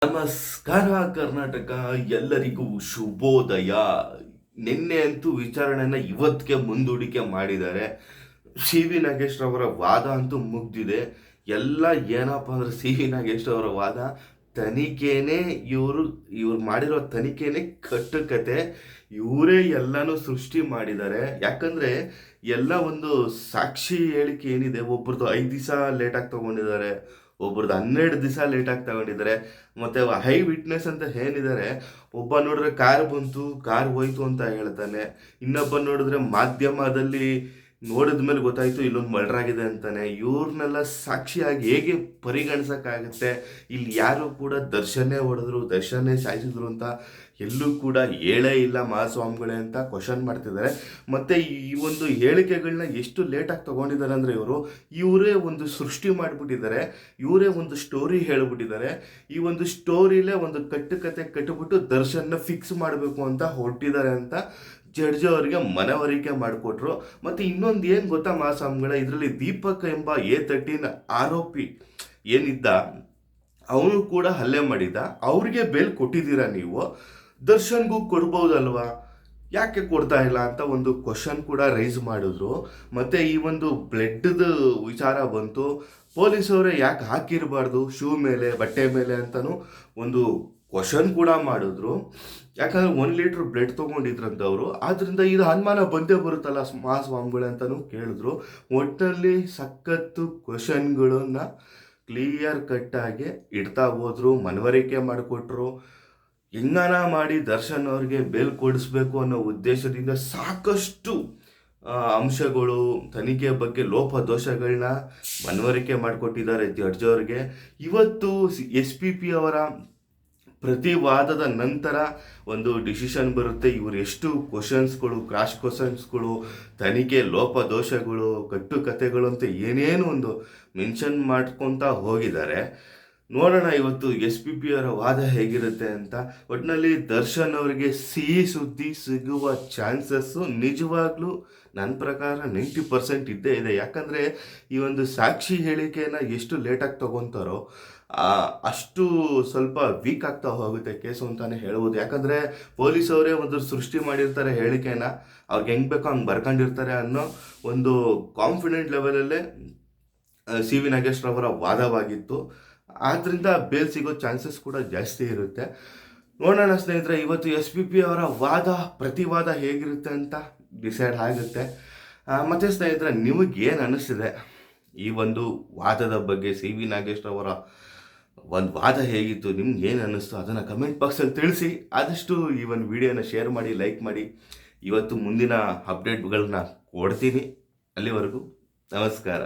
ನಮಸ್ಕಾರ ಕರ್ನಾಟಕ, ಎಲ್ಲರಿಗೂ ಶುಭೋದಯ. ನಿನ್ನೆ ಅಂತೂ ವಿಚಾರಣೆನ ಇವತ್ತಿಗೆ ಮುಂದೂಡಿಕೆ ಮಾಡಿದ್ದಾರೆ. ಸಿ ವಿ ನಾಗೇಶ್ ಅವರ ವಾದ ಅಂತೂ ಮುಗ್ದಿದೆ. ಎಲ್ಲ ಏನಪ್ಪ ಅಂದ್ರೆ ಸಿ ವಿ ನಾಗೇಶ್ ಅವರ ವಾದ ತನಿಖೆನೇ ಇವ್ರು ಮಾಡಿರೋ ತನಿಖೆನೇ ಕಟ್ಟುಕತೆ. ಇವರೇ ಎಲ್ಲನೂ ಸೃಷ್ಟಿ ಮಾಡಿದ್ದಾರೆ. ಯಾಕಂದ್ರೆ ಎಲ್ಲ ಒಂದು ಸಾಕ್ಷಿ ಹೇಳಿಕೆ ಏನಿದೆ, ಒಬ್ರದ್ದು 5 ದಿವಸ ಲೇಟಾಗಿ ತಗೊಂಡಿದ್ದಾರೆ, ಒಬ್ರದ್ದು 12 ದಿವಸ ಲೇಟಾಗಿ ತಗೊಂಡಿದ್ದಾರೆ. ಮತ್ತೆ ಹೈ ವಿಟ್ನೆಸ್ ಅಂತ ಏನಿದ್ದಾರೆ, ಒಬ್ಬ ನೋಡಿದ್ರೆ ಕಾರ್ ಬಂತು, ಕಾರ್ ಹೋಯ್ತು ಅಂತ ಹೇಳ್ತಾನೆ. ಇನ್ನೊಬ್ಬ ನೋಡಿದ್ರೆ ಮಾಧ್ಯಮದಲ್ಲಿ ನೋಡಿದ ಮೇಲೆ ಗೊತ್ತಾಯ್ತು ಇಲ್ಲೊಂದು ಮರ್ಡರ್ ಆಗಿದೆ ಅಂತಾನೆ. ಇವ್ರನ್ನೆಲ್ಲ ಸಾಕ್ಷಿಯಾಗಿ ಹೇಗೆ ಪರಿಗಣಿಸಕ್ಕಾಗತ್ತೆ? ಇಲ್ಲಿ ಯಾರು ಕೂಡ ದರ್ಶನೇ ಹೊಡೆದ್ರು, ದರ್ಶನೇ ಸಾಯಿಸಿದ್ರು ಅಂತ ಎಲ್ಲೂ ಕೂಡ ಹೇಳೇ ಇಲ್ಲ ಮಹಾಸ್ವಾಮಿಗಳೇ ಅಂತ ಕ್ವಶನ್ ಮಾಡ್ತಿದ್ದಾರೆ. ಮತ್ತು ಈ ಒಂದು ಹೇಳಿಕೆಗಳನ್ನ ಎಷ್ಟು ಲೇಟಾಗಿ ತೊಗೊಂಡಿದ್ದಾರೆ ಅಂದರೆ ಇವರೇ ಒಂದು ಸೃಷ್ಟಿ ಮಾಡಿಬಿಟ್ಟಿದ್ದಾರೆ, ಇವರೇ ಒಂದು ಸ್ಟೋರಿ ಹೇಳಿಬಿಟ್ಟಿದ್ದಾರೆ. ಈ ಒಂದು ಸ್ಟೋರಿಲೇ ಒಂದು ಕಟ್ಟುಕತೆ ಕಟ್ಟಿಬಿಟ್ಟು ದರ್ಶನ್ನ ಫಿಕ್ಸ್ ಮಾಡಬೇಕು ಅಂತ ಹೊರಟಿದ್ದಾರೆ ಅಂತ ಜಡ್ಜ್ ಅವರಿಗೆ ಮನವರಿಕೆ ಮಾಡಿಕೊಟ್ರು. ಮತ್ತು ಇನ್ನೊಂದು ಏನು ಗೊತ್ತಾ ಮಹಾಸ್ವಾಮಿಗಳ, ಇದರಲ್ಲಿ ದೀಪಕ್ ಎಂಬ A13 ಆರೋಪಿ ಏನಿದ್ದ, ಅವನು ಕೂಡ ಹಲ್ಲೆ ಮಾಡಿದ್ದ. ಅವ್ರಿಗೆ ಬೇಲ್ ಕೊಟ್ಟಿದ್ದೀರಾ ನೀವು, ದರ್ಶನ್ಗೂ ಕೊಡ್ಬೋದಲ್ವಾ, ಯಾಕೆ ಕೊಡ್ತಾ ಇಲ್ಲ ಅಂತ ಒಂದು ಕ್ವಶನ್ ಕೂಡ ರೈಸ್ ಮಾಡಿದ್ರು. ಮತ್ತು ಈ ಒಂದು ಬ್ಲಡ್ದು ವಿಚಾರ ಬಂತು, ಪೊಲೀಸವರೇ ಯಾಕೆ ಹಾಕಿರಬಾರ್ದು ಶೂ ಮೇಲೆ, ಬಟ್ಟೆ ಮೇಲೆ ಅಂತಲೂ ಒಂದು ಕ್ವಶನ್ ಕೂಡ ಮಾಡಿದ್ರು. ಯಾಕಂದ್ರೆ 1 ಲೀಟ್ರ್ ಬ್ಲಡ್ ತೊಗೊಂಡಿದ್ರಂತವರು, ಆದ್ದರಿಂದ ಇದು ಅನುಮಾನ ಬಂದೇ ಬರುತ್ತಲ್ಲ ಮಹಾಸ್ವಾಮಿಗಳು ಅಂತಲೂ ಕೇಳಿದ್ರು. ಒಟ್ಟಲ್ಲಿ ಸಖತ್ತು ಕ್ವಶನ್ಗಳನ್ನ ಕ್ಲಿಯರ್ ಕಟ್ಟಾಗಿ ಇಡ್ತಾ ಹೋದ್ರು, ಮನವರಿಕೆ ಮಾಡಿಕೊಟ್ರು. ಹೆಂಗನ ಮಾಡಿ ದರ್ಶನ್ ಅವ್ರಿಗೆ ಬೇಲ್ ಕೊಡಿಸ್ಬೇಕು ಅನ್ನೋ ಉದ್ದೇಶದಿಂದ ಸಾಕಷ್ಟು ಅಂಶಗಳು, ತನಿಖೆ ಬಗ್ಗೆ ಲೋಪದೋಷಗಳನ್ನ ಮನವರಿಕೆ ಮಾಡಿಕೊಟ್ಟಿದ್ದಾರೆ ಜಡ್ಜ್ ಅವ್ರಿಗೆ. ಇವತ್ತು SPP ಅವರ ಪ್ರತಿವಾದದ ನಂತರ ಒಂದು ಡಿಸಿಷನ್ ಬರುತ್ತೆ. ಇವರು ಎಷ್ಟು ಕ್ವಶನ್ಸ್ಗಳು, ಕ್ರಾಶ್ ಕ್ವಶನ್ಸ್ಗಳು, ತನಿಖೆ ಲೋಪದೋಷಗಳು, ಕಟ್ಟುಕತೆಗಳು ಅಂತ ಏನೇನು ಒಂದು ಮೆನ್ಷನ್ ಮಾಡ್ಕೊತಾ ಹೋಗಿದ್ದಾರೆ. ನೋಡೋಣ ಇವತ್ತು SPP ಅವರ ವಾದ ಹೇಗಿರುತ್ತೆ ಅಂತ. ಒಟ್ಟಿನಲ್ಲಿ ದರ್ಶನ್ ಅವರಿಗೆ ಸಿಹಿ ಸುದ್ದಿ ಸಿಗುವ ಚಾನ್ಸಸ್ಸು ನಿಜವಾಗ್ಲೂ ನನ್ನ ಪ್ರಕಾರ 90% ಇದ್ದೇ ಇದೆ. ಯಾಕಂದರೆ ಈ ಒಂದು ಸಾಕ್ಷಿ ಹೇಳಿಕೆನ ಎಷ್ಟು ಲೇಟಾಗಿ ತೊಗೊತಾರೋ ಅಷ್ಟು ಸ್ವಲ್ಪ ವೀಕ್ ಆಗ್ತಾ ಹೋಗುತ್ತೆ ಕೇಸು ಅಂತಲೇ ಹೇಳ್ಬೋದು. ಯಾಕಂದರೆ ಪೊಲೀಸವರೇ ಒಂದು ಸೃಷ್ಟಿ ಮಾಡಿರ್ತಾರೆ ಹೇಳಿಕೆನ, ಅವ್ರಿಗೆ ಹೆಂಗೆ ಬೇಕೋ ಹಂಗೆ ಬರ್ಕೊಂಡಿರ್ತಾರೆ ಅನ್ನೋ ಒಂದು ಕಾನ್ಫಿಡೆಂಟ್ ಲೆವೆಲಲ್ಲೇ ಸಿ ವಿ ನಾಗೇಶ್ ಅವರ ವಾದವಾಗಿತ್ತು. ಆದ್ದರಿಂದ ಬೇಲ್ ಸಿಗೋ ಚಾನ್ಸಸ್ ಕೂಡ ಜಾಸ್ತಿ ಇರುತ್ತೆ. ನೋಡೋಣ ಸ್ನೇಹಿತರೆ, ಇವತ್ತು SPP ಅವರ ಪ್ರತಿವಾದ ಹೇಗಿರುತ್ತೆ ಅಂತ ಡಿಸೈಡ್ ಆಗುತ್ತೆ. ಮತ್ತು ಸ್ನೇಹಿತರೆ, ನಿಮಗೇನು ಅನ್ನಿಸ್ತಿದೆ ಈ ಒಂದು ವಾದದ ಬಗ್ಗೆ? ಸಿ ವಿ ನಾಗೇಶ್ ಅವರ ಒಂದು ವಾದ ಹೇಗಿತ್ತು, ನಿಮ್ಗೆ ಏನು ಅನ್ನಿಸ್ತು ಅದನ್ನು ಕಮೆಂಟ್ ಬಾಕ್ಸಲ್ಲಿ ತಿಳಿಸಿ. ಆದಷ್ಟು ಈ ಒಂದು ವಿಡಿಯೋನ ಶೇರ್ ಮಾಡಿ, ಲೈಕ್ ಮಾಡಿ. ಇವತ್ತು ಮುಂದಿನ ಅಪ್ಡೇಟ್ಗಳನ್ನ ಕೊಡ್ತೀನಿ. ಅಲ್ಲಿವರೆಗೂ ನಮಸ್ಕಾರ.